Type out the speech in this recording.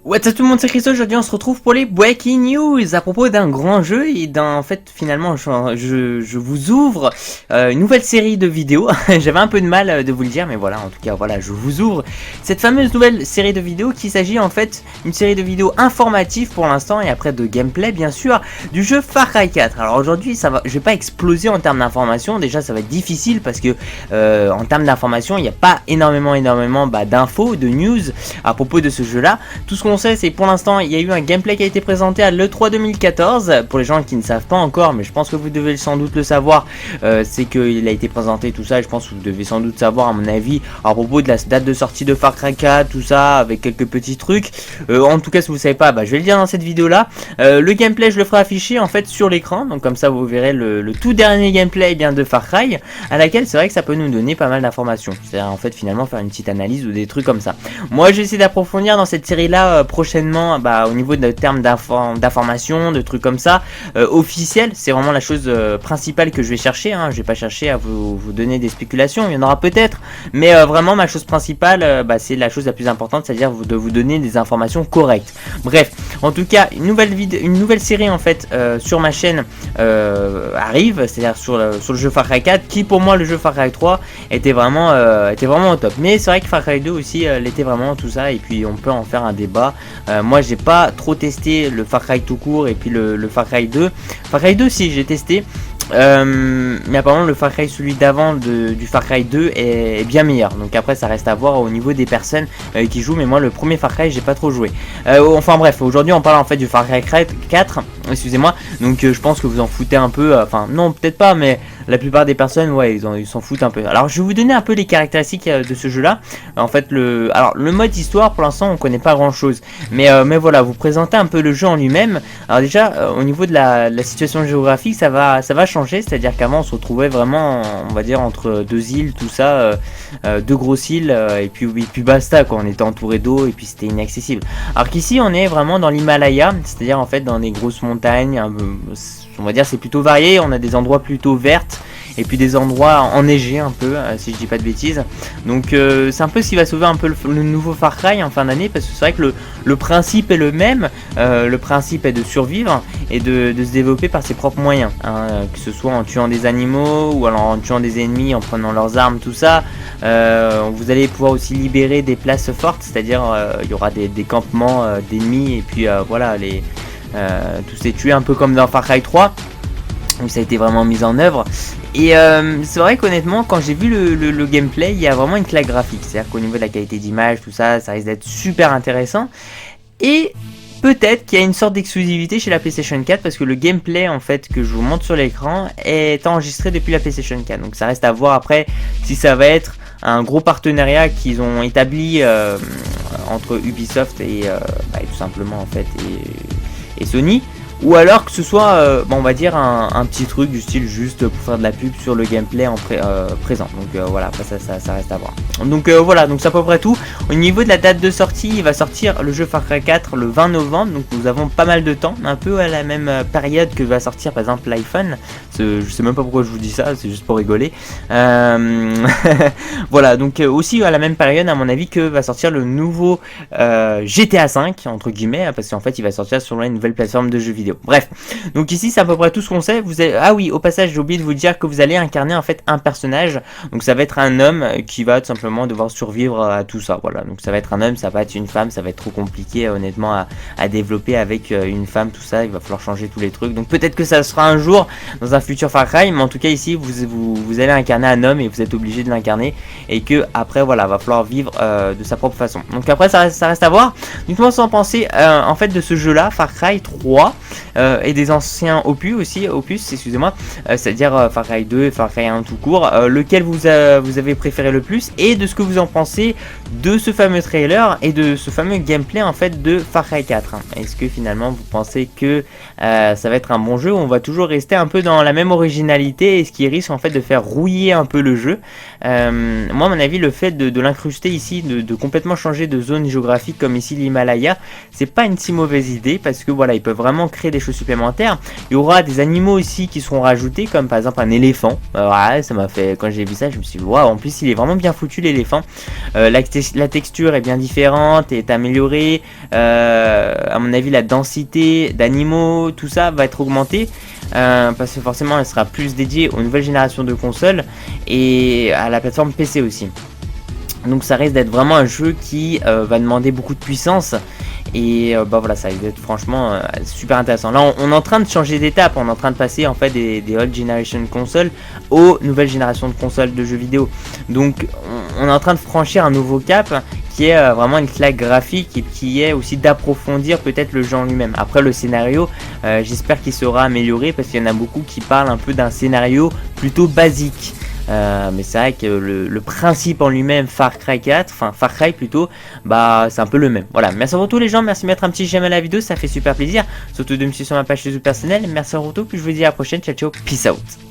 What's up tout le monde, c'est Christo. Aujourd'hui on se retrouve pour les Breaking News à propos d'un grand jeu et en fait finalement je vous ouvre une nouvelle série de vidéos. J'avais un peu de mal de vous le dire, mais voilà, en tout cas voilà, je vous ouvre cette fameuse nouvelle série de vidéos qui s'agit en fait d'une série de vidéos informatives pour l'instant et après de gameplay bien sûr du jeu Far Cry 4. Alors aujourd'hui je vais pas exploser en termes d'informations, déjà ça va être difficile parce que en termes d'informations il n'y a pas énormément d'infos, de news à propos de ce jeu là. Tout ce qu'on sait, c'est pour l'instant il y a eu un gameplay qui a été présenté à l'E3 2014. Pour les gens qui ne savent pas encore, mais je pense que vous devez sans doute le savoir, c'est qu'il a été présenté tout ça. Et je pense que vous devez sans doute savoir à mon avis à propos de la date de sortie de Far Cry 4, tout ça avec quelques petits trucs. En tout cas si vous ne savez pas, je vais le dire dans cette vidéo là. Le gameplay je le ferai afficher en fait sur l'écran, donc comme ça vous verrez le tout dernier gameplay de Far Cry, à laquelle c'est vrai que ça peut nous donner pas mal d'informations. C'est-à-dire en fait finalement faire une petite analyse ou des trucs comme ça. Moi j'ai essayé d'approfondir dans cette série là prochainement au niveau de termes d'informations, de trucs comme ça, officiels. C'est vraiment la chose principale que je vais chercher, hein. Je vais pas chercher à vous donner des spéculations, il y en aura peut-être, mais vraiment ma chose principale, c'est la chose la plus importante, c'est-à-dire de vous donner des informations correctes. Bref, en tout cas une nouvelle série en fait sur ma chaîne arrive, c'est-à-dire sur le jeu Far Cry 4, qui pour moi le jeu Far Cry 3 était vraiment au top, mais c'est vrai que Far Cry 2 aussi l'était vraiment, tout ça, et puis on peut en faire un débat. Moi j'ai pas trop testé le Far Cry tout court et puis le Far Cry 2. Far Cry 2 si j'ai testé, mais apparemment le Far Cry celui d'avant du Far Cry 2 est bien meilleur, donc après ça reste à voir au niveau des personnes qui jouent, mais moi le premier Far Cry j'ai pas trop joué. Enfin bref, aujourd'hui on parle en fait du Far Cry 4, excusez-moi, donc je pense que vous en foutez un peu, enfin non peut-être pas, mais la plupart des personnes ouais ils s'en foutent un peu. Alors je vais vous donner un peu les caractéristiques de ce jeu là. En fait le mode histoire pour l'instant on connaît pas grand chose, mais voilà, vous présentez un peu le jeu en lui-même. Alors déjà au niveau de la situation géographique ça va changer, c'est-à-dire qu'avant on se retrouvait vraiment on va dire entre deux îles, tout ça, deux grosses îles, et puis basta quoi, on était entouré d'eau et puis c'était inaccessible. Alors qu'ici on est vraiment dans l'Himalaya, c'est-à-dire en fait dans des grosses montagnes, on va dire c'est plutôt varié, on a des endroits plutôt vertes et puis des endroits enneigés un peu, si je dis pas de bêtises. Donc c'est un peu ce qui va sauver un peu le nouveau Far Cry en fin d'année, parce que c'est vrai que le principe est le même, le principe est de survivre et de se développer par ses propres moyens, hein, que ce soit en tuant des animaux ou alors en tuant des ennemis, en prenant leurs armes, tout ça. Vous allez pouvoir aussi libérer des places fortes, c'est-à-dire il y aura des campements d'ennemis et puis voilà, tous ces tués un peu comme dans Far Cry 3 où ça a été vraiment mis en œuvre. Et c'est vrai qu'honnêtement quand j'ai vu le gameplay, il y a vraiment une claque graphique, c'est-à-dire qu'au niveau de la qualité d'image, tout ça, ça risque d'être super intéressant. Et peut-être qu'il y a une sorte d'exclusivité chez la PlayStation 4, parce que le gameplay en fait que je vous montre sur l'écran est enregistré depuis la PlayStation 4, donc ça reste à voir après si ça va être un gros partenariat qu'ils ont établi entre Ubisoft et tout simplement en fait et Sony, ou alors que ce soit on va dire un petit truc du style juste pour faire de la pub sur le gameplay en présent. Donc voilà, après ça reste à voir. Donc voilà, donc c'est à peu près tout. Au niveau de la date de sortie, il va sortir le jeu Far Cry 4 le 20 novembre, donc nous avons pas mal de temps, un peu à la même période que va sortir par exemple l'iPhone. Je sais même pas pourquoi je vous dis ça, c'est juste pour rigoler. Voilà, donc aussi à la même période à mon avis que va sortir le nouveau GTA 5 entre guillemets, parce qu'en fait il va sortir sur une nouvelle plateforme de jeux vidéo. Bref, donc ici c'est à peu près tout ce qu'on sait. Ah oui, au passage j'ai oublié de vous dire que vous allez incarner en fait un personnage, donc ça va être un homme qui va tout simplement devoir survivre à tout ça. Voilà, donc ça va être un homme, ça va être une femme, ça va être trop compliqué honnêtement à développer avec une femme, tout ça, il va falloir changer tous les trucs. Donc peut-être que ça sera un jour dans un futur Far Cry, mais en tout cas ici vous allez incarner un homme et vous êtes obligé de l'incarner, et que après voilà, va falloir vivre de sa propre façon. Donc après ça reste à voir. Dites-moi ce que vous en pensez en fait de ce jeu là, Far Cry 3. Et des anciens opus, excusez-moi, c'est-à-dire Far Cry 2 et Far Cry 1 tout court, lequel vous avez préféré le plus, et de ce que vous en pensez de ce fameux trailer et de ce fameux gameplay en fait de Far Cry 4. Est-ce que finalement vous pensez que ça va être un bon jeu, ou on va toujours rester un peu dans la même originalité, et ce qui risque en fait de faire rouiller un peu le jeu? Moi à mon avis le fait de l'incruster ici, de complètement changer de zone géographique comme ici l'Himalaya, c'est pas une si mauvaise idée, parce que voilà, ils peuvent vraiment créer créer des choses supplémentaires. Il y aura des animaux aussi qui seront rajoutés, comme par exemple un éléphant. Ouais, ça m'a fait, quand j'ai vu ça, je me suis dit waouh, en plus il est vraiment bien foutu l'éléphant. La texture est bien différente, est améliorée. À mon avis, la densité d'animaux, tout ça va être augmenté. Parce que forcément elle sera plus dédiée aux nouvelles générations de consoles et à la plateforme PC aussi. Donc ça risque d'être vraiment un jeu qui va demander beaucoup de puissance. Et bah voilà, ça va être franchement super intéressant. Là on est en train de changer d'étape, on est en train de passer en fait des old generation consoles aux nouvelles générations de consoles de jeux vidéo. Donc on est en train de franchir un nouveau cap qui est vraiment une claque graphique et qui est aussi d'approfondir peut-être le jeu en lui-même. Après le scénario, j'espère qu'il sera amélioré parce qu'il y en a beaucoup qui parlent un peu d'un scénario plutôt basique. Mais c'est vrai que le principe en lui-même, Far Cry 4, enfin Far Cry plutôt, bah c'est un peu le même. Voilà, merci à vous tous les gens, merci de mettre un petit j'aime à la vidéo, ça fait super plaisir. Surtout de me suivre sur ma page Facebook personnelle. Merci à vous tous, puis je vous dis à la prochaine, ciao ciao, peace out.